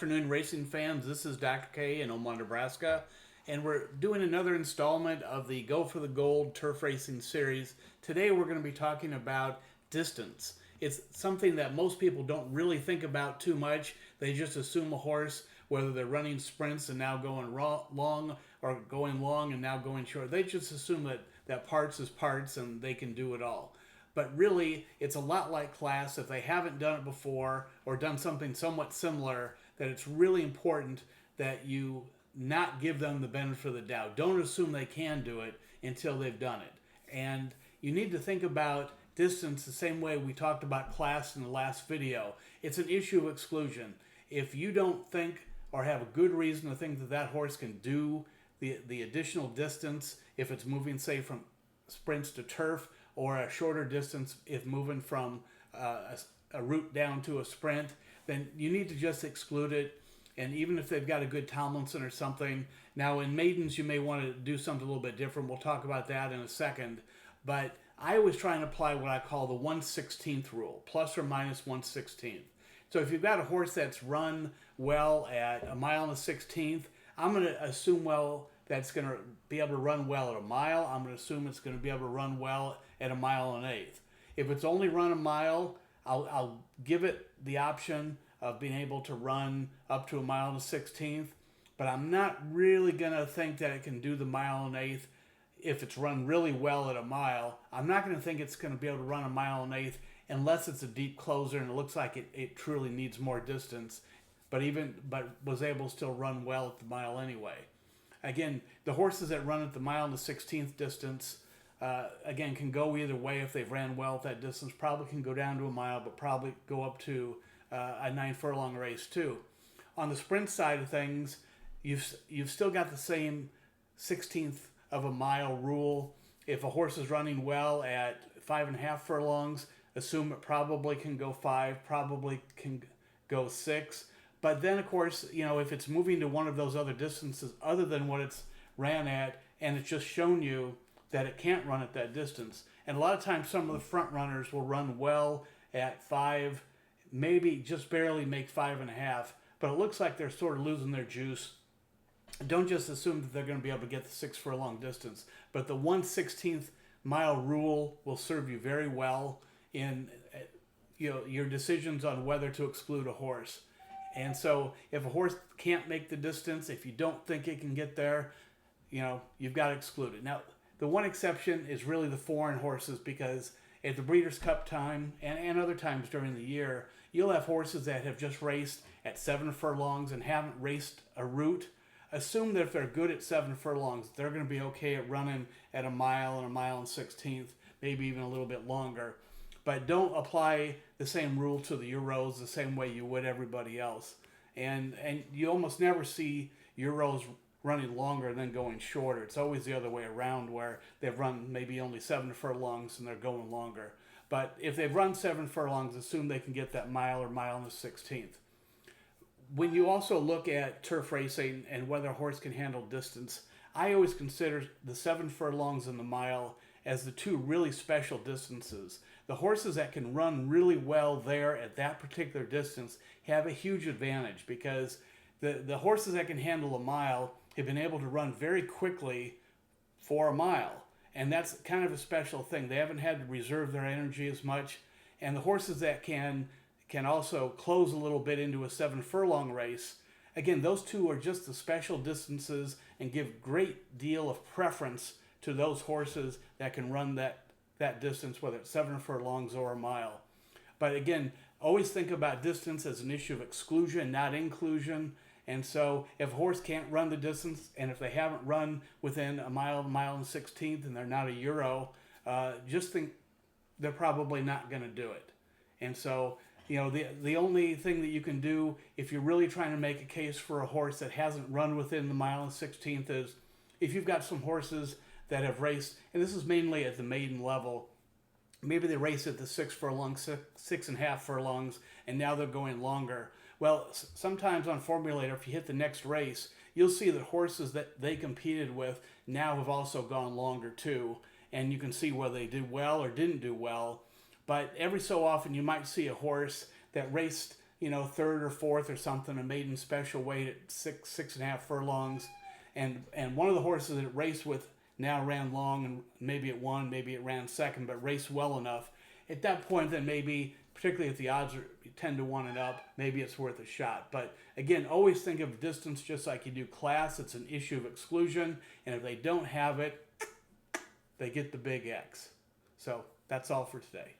afternoon, racing fans. This is Dr. K in Omaha, Nebraska, and we're doing another installment of the Go for the Gold Turf Racing Series. Today we're going to be talking about distance. It's something that most people don't really think about too much. They just assume a horse, whether they're running sprints and now going long, or going long and now going short, they just assume that parts is parts and they can do it all. But really, it's a lot like class. If they haven't done it before or done something somewhat similar, that it's really important that you not give them the benefit of the doubt. Don't assume they can do it until they've done it. And you need to think about distance the same way we talked about class in the last video. It's an issue of exclusion. If you don't think or have a good reason to think that that horse can do the additional distance, if it's moving, say, from sprints to turf, or a shorter distance if moving from a route down to a sprint, then you need to just exclude it. And even if they've got a good Tomlinson or something, now in maidens you may want to do something a little bit different. We'll talk about that in a second. But I always try and apply what I call the 1/16th rule, plus or minus 1/16th. So if you've got a horse that's run well at a mile and a 16th, I'm going to assume that's going to be able to run well at a mile. I'm going to assume it's going to be able to run well at a mile and an eighth. If it's only run a mile, I'll give it the option of being able to run up to a mile and a 16th, but I'm not really going to think that it can do the mile and an eighth if it's run really well at a mile. I'm not going to think it's going to be able to run a mile and an eighth unless it's a deep closer and it looks like it truly needs more distance, but was able to still run well at the mile anyway. Again, the horses that run at the mile and the 16th distance, again, can go either way if they've ran well at that distance. Probably can go down to a mile, but probably go up to a 9 furlong race too. On the sprint side of things, you've still got the same 16th of a mile rule. If a horse is running well at 5.5 furlongs, assume it probably can go 5, probably can go 6. But then, of course, if it's moving to one of those other distances other than what it's ran at, and it's just shown you that it can't run at that distance. And a lot of times some of the front runners will run well at 5, maybe just barely make 5.5, but it looks like they're sort of losing their juice. Don't just assume that they're going to be able to get the 6 furlong distance, but the 1/16th mile rule will serve you very well in your decisions on whether to exclude a horse. And so if a horse can't make the distance, if you don't think it can get there, you've got to exclude it. Now, the one exception is really the foreign horses, because at the Breeders' Cup time and other times during the year, you'll have horses that have just raced at 7 furlongs and haven't raced a route. Assume that if they're good at 7 furlongs, they're going to be okay at running at a mile and a mile and 16th, maybe even a little bit longer. But don't apply the same rule to the Euros the same way you would everybody else. And you almost never see Euros running longer than going shorter. It's always the other way around, where they've run maybe only 7 furlongs and they're going longer. But if they've run 7 furlongs, assume they can get that mile or mile and a 16th. When you also look at turf racing and whether a horse can handle distance, I always consider the 7 furlongs and the mile as the two really special distances. The horses that can run really well there at that particular distance have a huge advantage, because the horses that can handle a mile have been able to run very quickly for a mile. And that's kind of a special thing. They haven't had to reserve their energy as much. And the horses that can also close a little bit into a 7 furlong race, again, those two are just the special distances and give great deal of preference to those horses that can run that distance, whether it's 7 furlongs or a mile. But again, always think about distance as an issue of exclusion, not inclusion. And so if a horse can't run the distance, and if they haven't run within a mile and 16th, and they're not a Euro, just think they're probably not going to do it. And so, the only thing that you can do if you're really trying to make a case for a horse that hasn't run within the mile and 16th is, if you've got some horses that have raced, and this is mainly at the maiden level, maybe they race at the 6 furlongs, 6.5 furlongs, and now they're going longer. Well, sometimes on Formulator, if you hit the next race, you'll see that horses that they competed with now have also gone longer too, and you can see whether they did well or didn't do well. But every so often you might see a horse that raced third or fourth or something, a maiden special weight at 6.5 furlongs, and one of the horses that it raced with now ran long, and maybe it won, maybe it ran second, but raced well enough. At that point, then maybe, particularly if the odds are 10 to 1 and up, maybe it's worth a shot. But again, always think of distance just like you do class. It's an issue of exclusion, and if they don't have it, they get the big X. So that's all for today.